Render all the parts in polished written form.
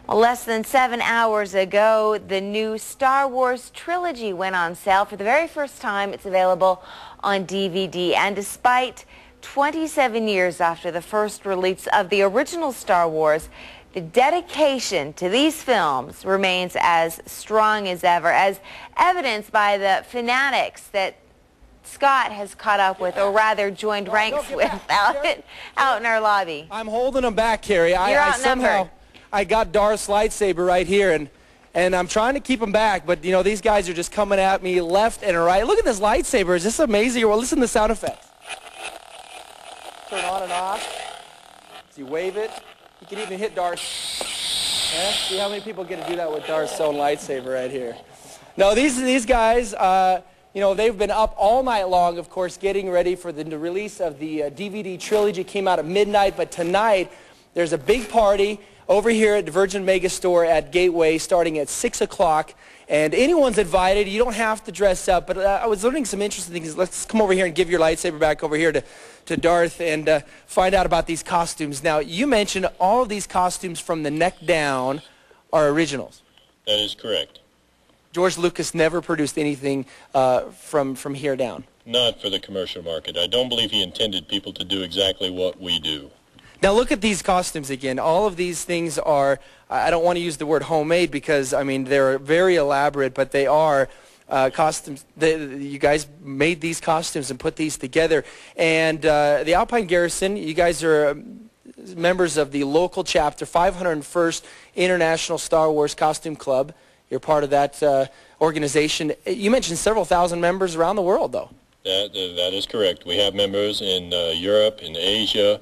Well, less than 7 hours ago, the new Star Wars Trilogy went on sale. For the very first time, it's available on DVD. And despite 27 years after the first release of the original Star Wars, the dedication to these films remains as strong as ever, as evidenced by the fanatics that Scott has caught up with, or rather joined ranks with out in our lobby. I'm holding them back, Carrie. You're outnumbered. I got Darth's lightsaber right here, and I'm trying to keep them back, but, you know, these guys are just coming at me left and right. Look at this lightsaber. Is this amazing? Well, listen to the sound effects. Turn on and off. So you wave it. You can even hit Darth. Yeah? See how many people get to do that with Darth's own lightsaber right here. No, these guys, you know, they've been up all night long, of course, getting ready for the release of the DVD trilogy. It came out at midnight, but tonight there's a big party over here at the Virgin Megastore at Gateway starting at 6 o'clock. And anyone's invited. You don't have to dress up. But I was learning some interesting things. Let's come over here and give your lightsaber back over here to Darth and find out about these costumes. Now, you mentioned all of these costumes from the neck down are originals. That is correct. George Lucas never produced anything from here down. Not for the commercial market. I don't believe he intended people to do exactly what we do. Now look at these costumes again. All of these things are, I don't want to use the word homemade because, I mean, they're very elaborate, but they are costumes. You guys made these costumes and put these together. And the Alpine Garrison, you guys are members of the local chapter, 501st International Star Wars Costume Club. You're part of that organization. You mentioned several thousand members around the world, though. That is correct. We have members in Europe, in Asia,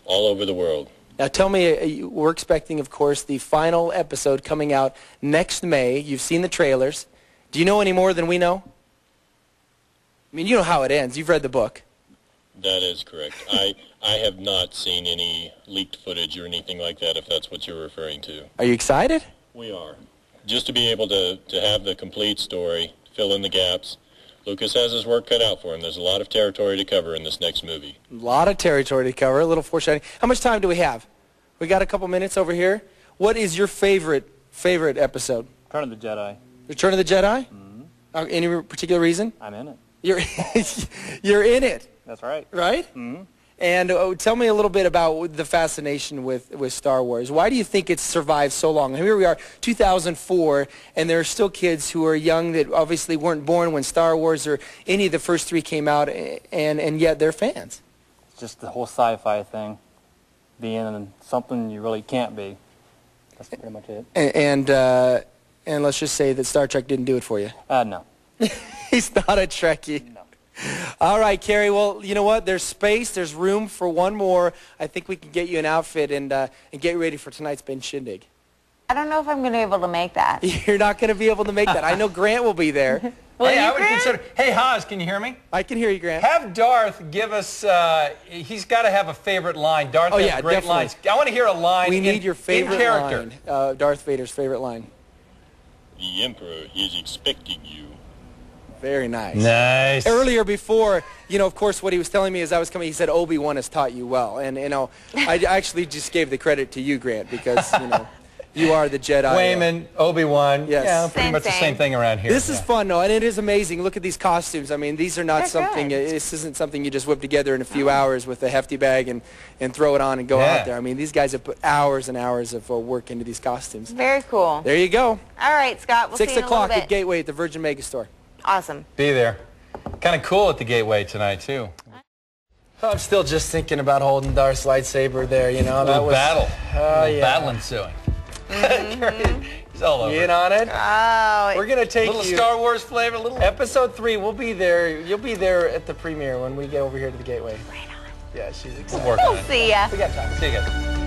all over the world. Now tell me, we're expecting, of course, the final episode coming out next May. You've seen the trailers. Do you know any more than we know? I mean, you know how it ends. You've read the book. That is correct. I have not seen any leaked footage or anything like that, if that's what you're referring to. Are you excited? We are. Just to be able to have the complete story, fill in the gaps. Lucas has his work cut out for him. There's a lot of territory to cover in this next movie. A lot of territory to cover, a little foreshadowing. How much time do we have? We got a couple minutes over here. What is your favorite episode? Return of the Jedi. Return of the Jedi? Mm-hmm. Any particular reason? I'm in it. You're in it. That's right. Right? Mm-hmm. And tell me a little bit about the fascination with Star Wars. Why do you think it's survived so long? Here we are, 2004, and there are still kids who are young that obviously weren't born when Star Wars or any of the first three came out, and yet they're fans. It's just the whole sci-fi thing, being something you really can't be. That's pretty much it. And let's just say that Star Trek didn't do it for you. No. He's not a Trekkie. No. All right, Carrie. Well, you know what? There's space. There's room for one more. I think we can get you an outfit and get ready for tonight's Ben Shindig. I don't know if I'm going to be able to make that. You're not going to be able to make that. I know Grant will be there. Hey, I would consider. Hey, Haas, can you hear me? I can hear you, Grant. Have Darth give us. He's got to have a favorite line. Darth has great definitely. lines. I want to hear a line. We need your favorite in character. line. Darth Vader's favorite line. The Emperor is expecting you. Very nice. Nice. Earlier before, you know, of course, what he was telling me as I was coming, he said, Obi-Wan has taught you well. And, you know, I actually just gave the credit to you, Grant, because, you know, you are the Jedi. Wayman, Obi-Wan. Yes. Yeah, pretty much the same thing around here. This is fun, though, and it is amazing. Look at these costumes. I mean, these are not something, this isn't something you just whip together in a few hours with a hefty bag and throw it on and go out there. I mean, these guys have put hours and hours of work into these costumes. Very cool. There you go. All right, Scott, we'll see you in a little 6 o'clock bit. at Gateway at the Virgin Megastore. Awesome. Be there. Kind of cool at the Gateway tonight, too. I'm still just thinking about holding Darth's lightsaber there, you know. A little battle. Yeah. Battle ensuing. He's all over. You in on it? Oh. We're going to take little Star Wars flavor, little... Episode 3, we'll be there. You'll be there at the premiere when we get over here to the Gateway. Right on. Yeah, she's excited. We'll work on it. See ya. We got time. See you guys.